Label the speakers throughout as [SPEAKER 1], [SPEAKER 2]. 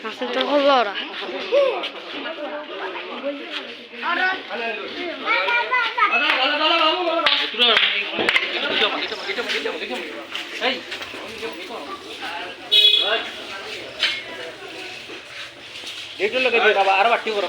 [SPEAKER 1] Hasilta kollara.
[SPEAKER 2] Itu lagi di bawah arah bati koro.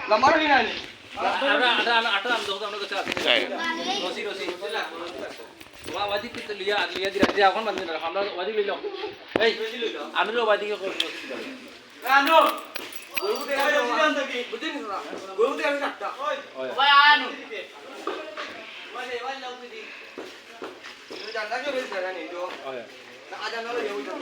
[SPEAKER 2] Lamar ni nani? Ada dua orang tu Rosi. Wah wajib kita lihat dia akan bantu kita. Hamla wajib lihat. Hey, anu lo wajib kita Rosi. Anu. Guru dia ada di dalam tadi. Betul ni orang. Guru dia ada tak? Oi anu. Mana lau tadi. Itu jangan lagi beli jalan itu. Oh ya. Nak ada nalo ya udah.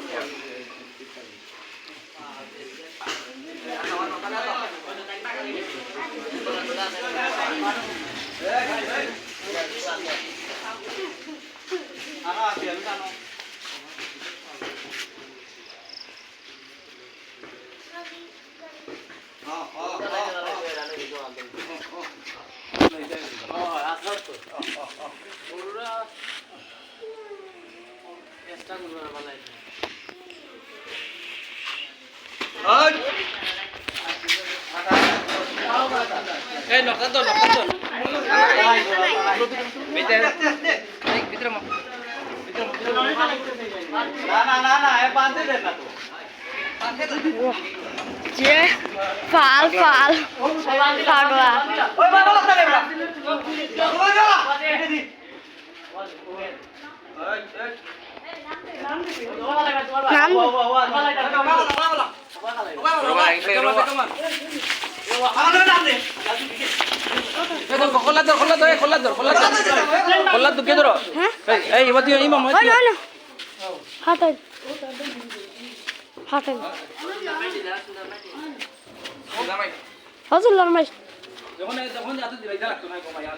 [SPEAKER 2] Nokta tu. Bitter mau. Nah, pantai deh tu.
[SPEAKER 1] Je, fal. Fagla.
[SPEAKER 2] Oi, bawa tak leh. Kholat tu ke doro? Eh, mati imam mati.
[SPEAKER 1] Hatai. Hazır lan maç.
[SPEAKER 2] Jangan jatuh di bawah tu nak kau bayar.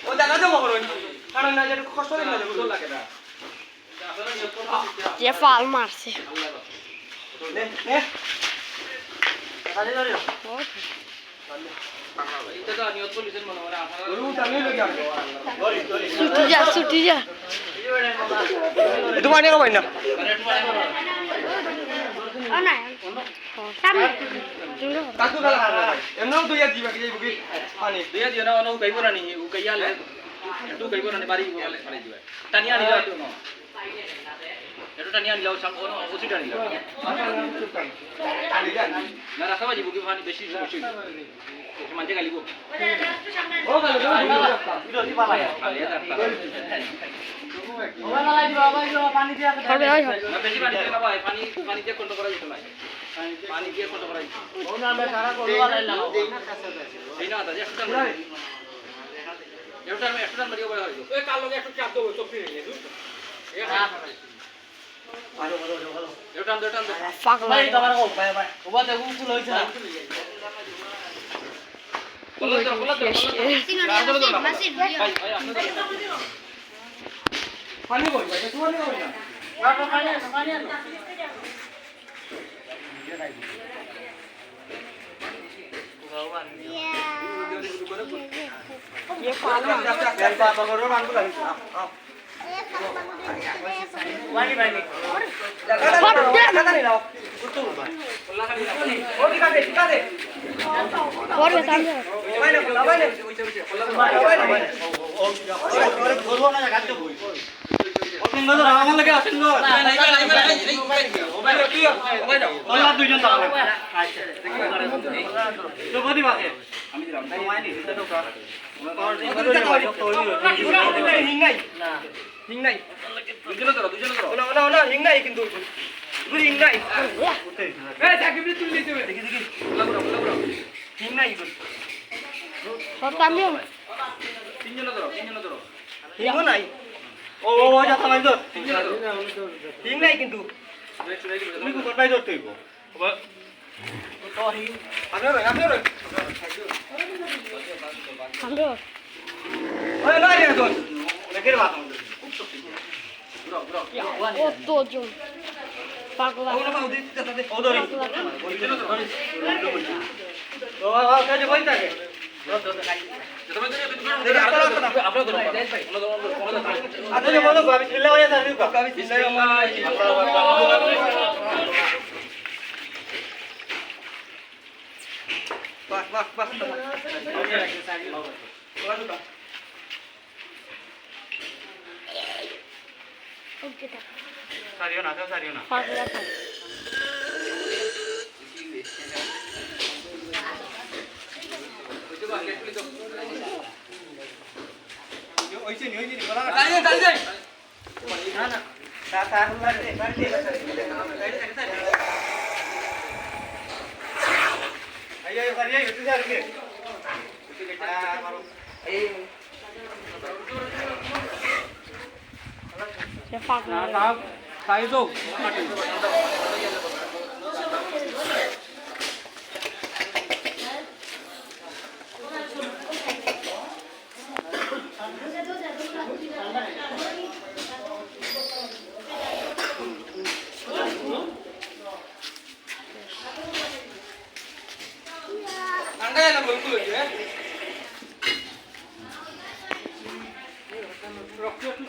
[SPEAKER 2] Oh, jangan jauh kau orang. Karena nak jadi kos orang nak betul lagi dah.
[SPEAKER 1] Je fal marsi.
[SPEAKER 2] Ne. Kali lari. Itu dah niat polisi mana orang. Guru tangan lagi.
[SPEAKER 1] Suti ja.
[SPEAKER 2] Itu mana kau main?
[SPEAKER 1] Ana. Sam.
[SPEAKER 2] Katu kalah. Emang tu ya jiwa kerja buki. Ani. Dia dia na orang kaya orang ni, kaya le. Itu kaya orang ni bari bari jiwa. Tania ni lah tu no. Itu tania ni lah usang orang usi dah ni lah. Na rasa wajib buki fani besi. Manja kali bu. Oh kalau itu di bawah ya. Mana lagi bawah itu pani dia. Besi pani dia apa? Pani dia kontrol kora itu lah. Pani dia kontrol kora itu. Oh nama cara kontrol ada lah. Ini ada dia sudah. Extra mari boleh itu. Eh kalau dia sudah capto itu pilih itu. Ya. Halo. Detan.
[SPEAKER 1] Fuck lah.
[SPEAKER 2] Baik kamar kau. Baik. Obat aku pulau itu. Pulau.
[SPEAKER 1] Masih dia.
[SPEAKER 2] Pani boy. Itu mana kau ni? Apa pani?
[SPEAKER 1] Je fal.
[SPEAKER 2] Biar papa guru mantu lagi. Wani. Kata ni lau. Betul. Oh dikade.
[SPEAKER 1] Por betanda.
[SPEAKER 3] ও ও যা থামাই তো ঠিক নাই কিন্তু তুমি কোন ভাই ধরতে হইব
[SPEAKER 1] সামনে
[SPEAKER 3] ওই না রে তোর দেখের বাত
[SPEAKER 1] কত জন পাগলা
[SPEAKER 3] ও না বাউ দিতে দে ও ধরি ও ও কাজে বই থাকে আচ্ছা বলো আমি ছিলা হয়ে যাবি আমি ছিলা বাহ বাহ বাহ
[SPEAKER 1] ওকে তা
[SPEAKER 3] সারিও না সারিও না
[SPEAKER 1] পাগলা থাক
[SPEAKER 3] ওইছে নি বলা
[SPEAKER 2] না
[SPEAKER 3] না তা তা আইয়া সারিয়া ইতে সারকে এই
[SPEAKER 1] সে পাগলা
[SPEAKER 2] না তাই তো ঠান্ডা না বলকুল হইছে রক্ত একটু